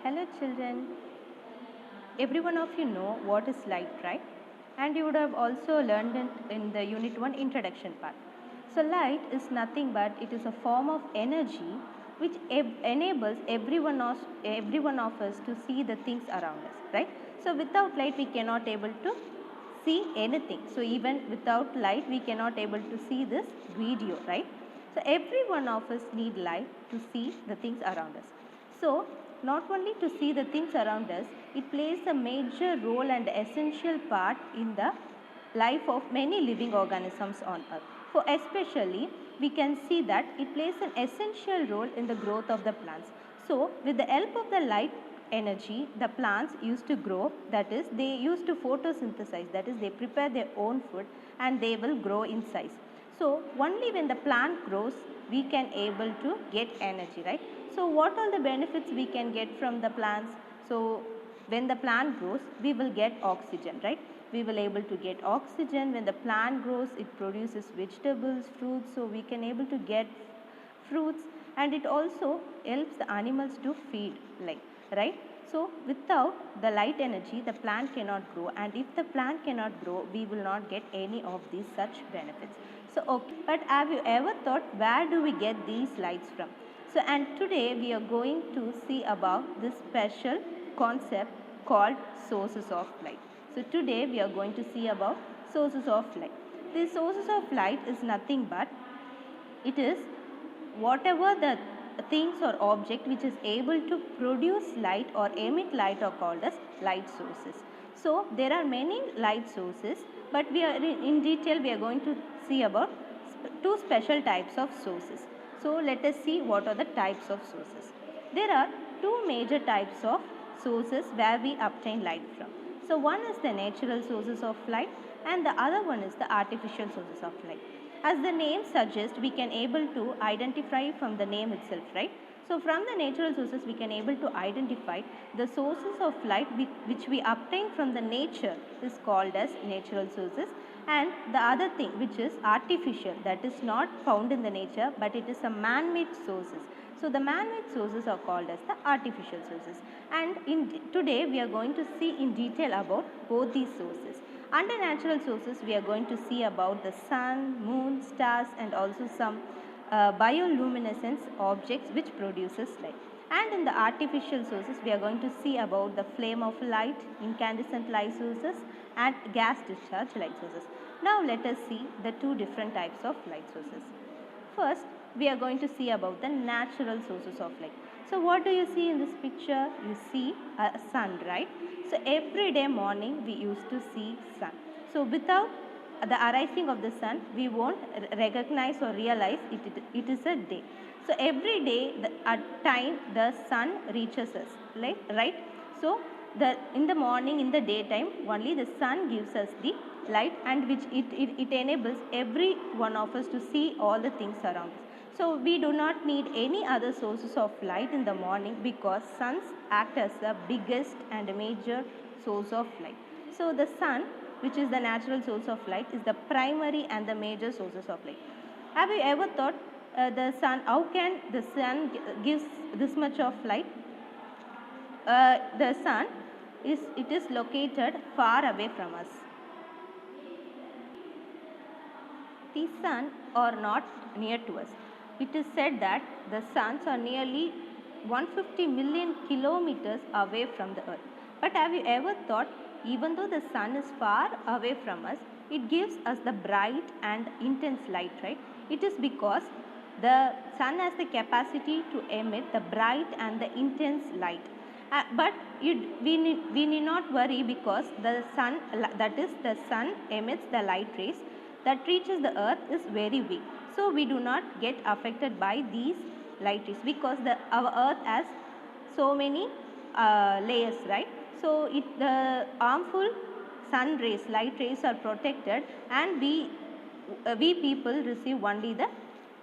Hello children, every one of you know what is light, right? And you would have also learned it in the unit 1 introduction part. So light is nothing but it is a form of energy which enables every one of us to see the things around us, right? So without light we cannot able to see anything. So even without light we cannot able to see this video, right? So every one of us need light to see the things around us. So not only to see the things around us, it plays a major role and essential part in the life of many living organisms on earth. For especially we can see that it plays an essential role in the growth of the plants. So with the help of the light energy, the plants used to grow, that is they used to photosynthesize, that is they prepare their own food and they will grow in size. So only when the plant grows we can able to get energy, right? So what are the benefits we can get from the plants? So when the plant grows we will get oxygen, right? We will able to get oxygen. When the plant grows it produces vegetables, fruits, so we can able to get fruits, and it also helps the animals to feed, like, right? So without the light energy the plant cannot grow, and if the plant cannot grow we will not get any of these such benefits. So okay, but have you ever thought where do we get these lights from? So and today we are going to see about this special concept called sources of light. So today we are going to see about sources of light. The sources of light is nothing but it is whatever the things or object which is able to produce light or emit light are called as light sources. So there are many light sources, but we are in detail we are going to see about two special types of sources. So let us see what are the types of sources. There are two major types of sources where we obtain light from. So one is the natural sources of light and the other one is the artificial sources of light. As the name suggests, we can able to identify from the name itself, right? So from the natural sources we can able to identify the sources of light which we obtain from the nature is called as natural sources, and the other thing which is artificial, that is not found in the nature but it is a man-made sources. So the man-made sources are called as the artificial sources, and today we are going to see in detail about both these sources. Under natural sources we are going to see about the sun, moon, stars, and also some bioluminescence objects which produces light. And in the artificial sources we are going to see about the flame of light, incandescent light sources, and gas discharge light sources. Now let us see the two different types of light sources. First, we are going to see about the natural sources of light. So what do you see in this picture? You see a sun, right? So every day morning we used to see sun. So without the arising of the sun, we won't recognize or realize it is a day. So every day at time the sun reaches us, like, right? So in the morning, in the daytime, only the sun gives us the light, and which it enables every one of us to see all the things around us. So we do not need any other sources of light in the morning because suns act as the biggest and major source of light. So the sun, which is the natural source of light, is the primary and the major sources of light. Have you ever thought the sun, how can the sun gives this much of light? The sun is located far away from us. The sun are not near to us. It is said that the suns are nearly 150 million kilometers away from the earth. But have you ever thought, even though the sun is far away from us, it gives us the bright and intense light, right? It is because the sun has the capacity to emit the bright and the intense light. But we need not worry because the sun, that is the sun emits the light rays that reaches the earth is very weak. So we do not get affected by these light rays because our earth has so many layers, right? So the harmful sun rays, light rays are protected, and we people receive only the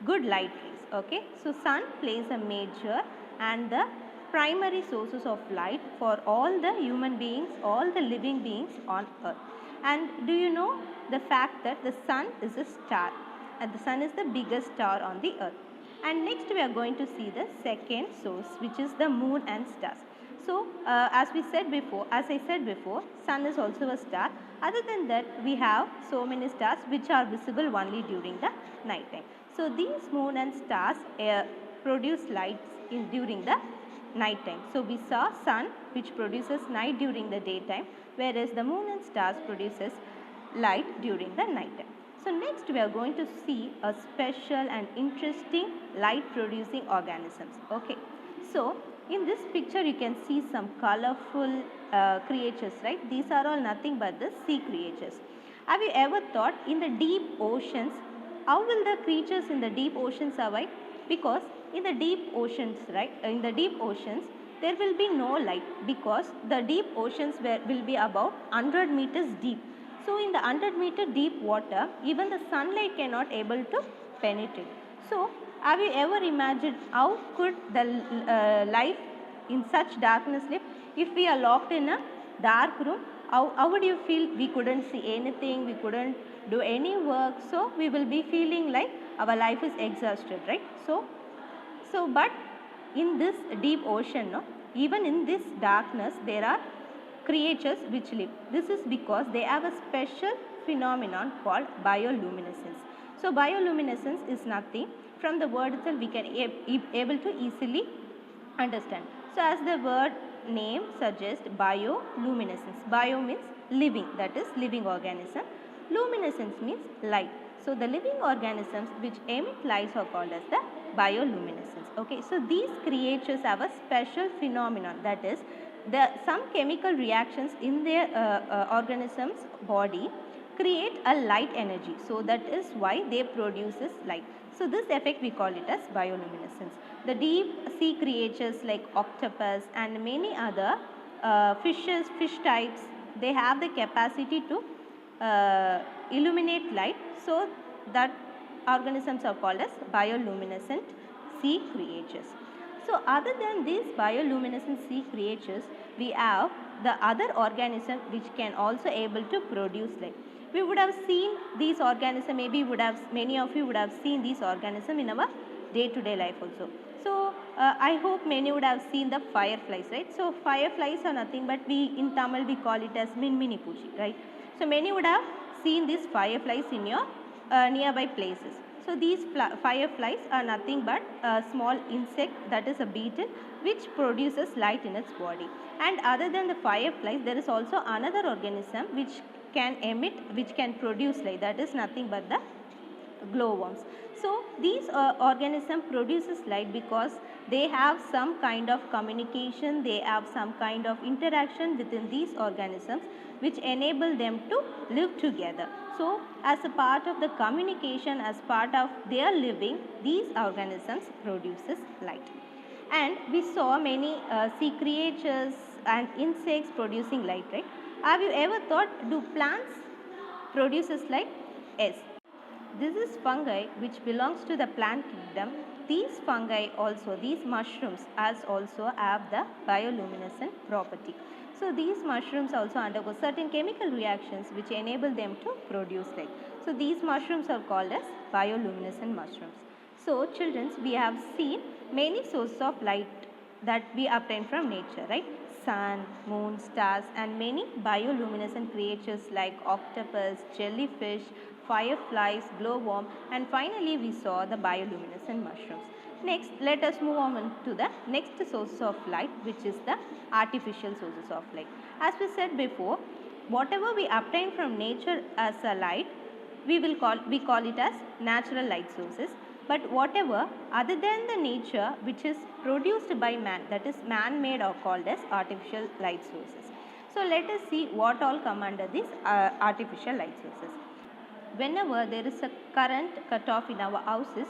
good light rays. Okay, so sun plays a major and the primary sources of light for all the human beings, all the living beings on earth. And do you know the fact that the sun is a star, and the sun is the biggest star on the earth? And next we are going to see the second source, which is the moon and stars. As I said before, sun is also a star. Other than that, we have so many stars which are visible only during the night time. So these moon and stars produce lights during the night time. So we saw sun which produces night during the daytime, whereas the moon and stars produces light during the night time. So next we are going to see a special and interesting light producing organisms. Okay. So in this picture you can see some colorful creatures, right? These are all nothing but the sea creatures. Have you ever thought in the deep oceans, how will the creatures in the deep oceans survive? Because in the deep oceans, right, in the deep oceans, there will be no light because the deep oceans will be about 100 meters deep. So in the 100-meter deep water, even the sunlight cannot able to penetrate. So have you ever imagined how could the life in such darkness live? If we are locked in a dark room, how would you feel? We couldn't see anything, we couldn't do any work, so we will be feeling like our life is exhausted, right? But in this deep ocean, no, even in this darkness, there are creatures which live. This is because they have a special phenomenon called bioluminescence. So bioluminescence is nothing. From the word itself, we can able to easily understand. So as the word name suggests, bioluminescence. Bio means living, that is living organism. Luminescence means light. So the living organisms which emit lights are called as the bioluminescence. Okay, so these creatures have a special phenomenon, that is some chemical reactions in their organism's body create a light energy. So that is why they produces light. So this effect we call it as bioluminescence. The deep sea creatures like octopus and many other fish types, they have the capacity to illuminate light. So that organisms are called as bioluminescent sea creatures. So other than these bioluminescent sea creatures, we have the other organism which can also able to produce light. We would have seen these organisms, maybe many of you would have seen these organisms in our day-to-day life also. So I hope many would have seen the fireflies, right? So fireflies are nothing but in Tamil we call it as minmini puchi, right? So many would have seen these fireflies in your nearby places. So these fireflies are nothing but a small insect, that is a beetle, which produces light in its body. And other than the fireflies, there is also another organism which can emit, which can produce light, that is nothing but the glowworms. So these organism produces light because they have some kind of communication, they have some kind of interaction within these organisms which enable them to live together. So as a part of the communication, as part of their living, these organisms produces light. And we saw many sea creatures and insects producing light, right? Have you ever thought, do plants produces light? Yes. This is fungi which belongs to the plant kingdom. These fungi also, these mushrooms also have the bioluminescent property. So these mushrooms also undergo certain chemical reactions which enable them to produce light. So these mushrooms are called as bioluminescent mushrooms. So children, we have seen many sources of light that we obtain from nature, right? Sun, moon, stars and many bioluminescent creatures like octopus, jellyfish, fireflies, glowworm, and finally we saw the bioluminescent mushrooms. Next, let us move on to the next source of light, which is the artificial sources of light. As we said before, whatever we obtain from nature as a light, we call it as natural light sources. But whatever other than the nature which is produced by man, that is man-made, are called as artificial light sources. So let us see what all come under these artificial light sources. Whenever there is a current cut off in our houses,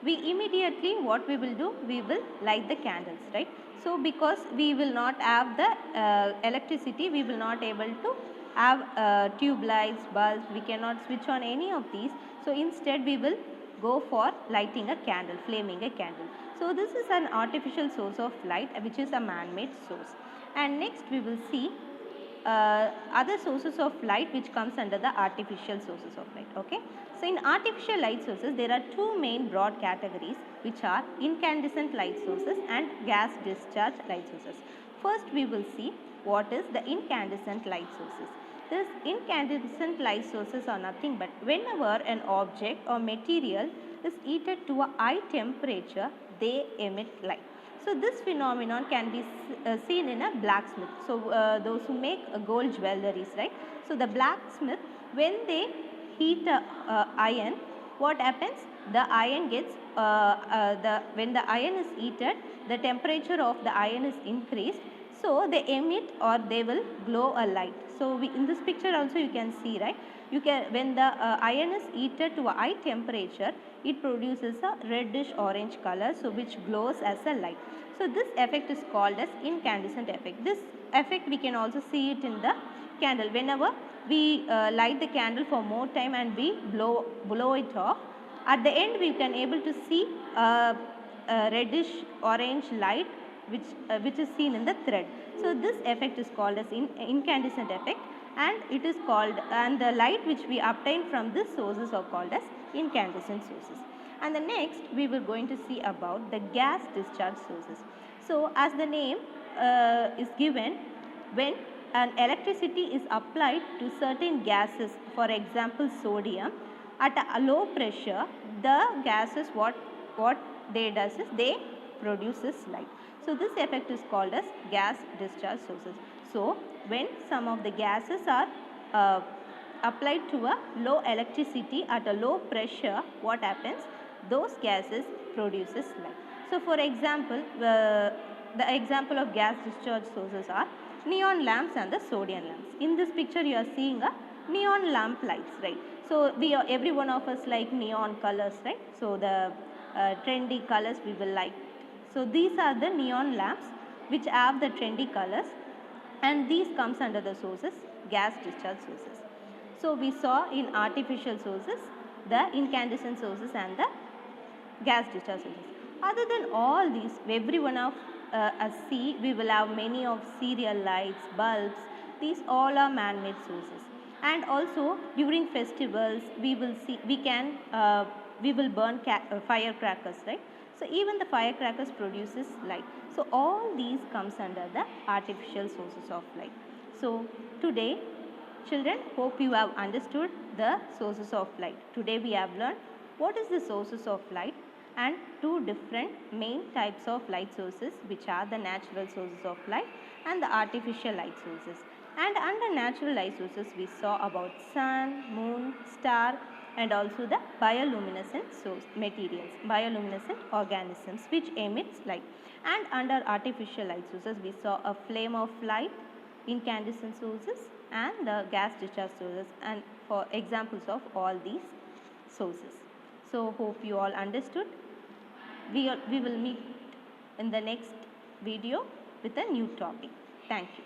we immediately what we will do, we will light the candles, right? So because we will not have the electricity, we will not able to have tube lights, bulbs, we cannot switch on any of these. So instead we will go for lighting a candle, flaming a candle. So this is an artificial source of light which is a man-made source. And next we will see other sources of light which comes under the artificial sources of light. Okay. So in artificial light sources, there are two main broad categories which are incandescent light sources and gas discharge light sources. first we will see what is the incandescent light sources. These incandescent light sources are nothing but whenever an object or material is heated to a high temperature, they emit light. So this phenomenon can be seen in a blacksmith. So those who make gold jewelries, right? So the blacksmith, when they heat iron, what happens? The iron gets when the iron is heated, the temperature of the iron is increased. So they emit or they will glow a light. So in this picture also you can see, right? You can, when the iron is heated to a high temperature, it produces a reddish orange color, so which glows as a light. So this effect is called as incandescent effect. This effect we can also see it in the candle. Whenever we light the candle for more time and we blow it off, at the end we can able to see a reddish orange light which is seen in the thread. So this effect is called as incandescent effect, and it is called, and the light which we obtain from this sources are called as incandescent sources. And the next we were going to see about the gas discharge sources. So as the name is given, when an electricity is applied to certain gases, for example sodium, at a low pressure, the gases what they does is they produces light. So this effect is called as gas discharge sources. So when some of the gases are applied to a low electricity at a low pressure, what happens? Those gases produces light. So for example, the example of gas discharge sources are neon lamps and the sodium lamps. In this picture you are seeing a neon lamp lights, right? So every one of us like neon colors, right? So the trendy colors we will like. So these are the neon lamps which have the trendy colors, and these comes under the sources gas discharge sources. So we saw in artificial sources the incandescent sources and the gas discharge sources. Other than all these, every one of us see, we will have many of serial lights, bulbs. These all are man-made sources. And also during festivals, we will see, we will burn firecrackers, right? So even the firecrackers produces light. So all these comes under the artificial sources of light. So today, children, hope you have understood the sources of light. Today we have learned what is the sources of light and two different main types of light sources, which are the natural sources of light and the artificial light sources. And under natural light sources we saw about sun, moon, star, and also the bioluminescent source materials, bioluminescent organisms which emits light. And under artificial light sources we saw a flame of light, incandescent sources, and the gas discharge sources, and for examples of all these sources. So hope you all understood. We will meet in the next video with a new topic. Thank you.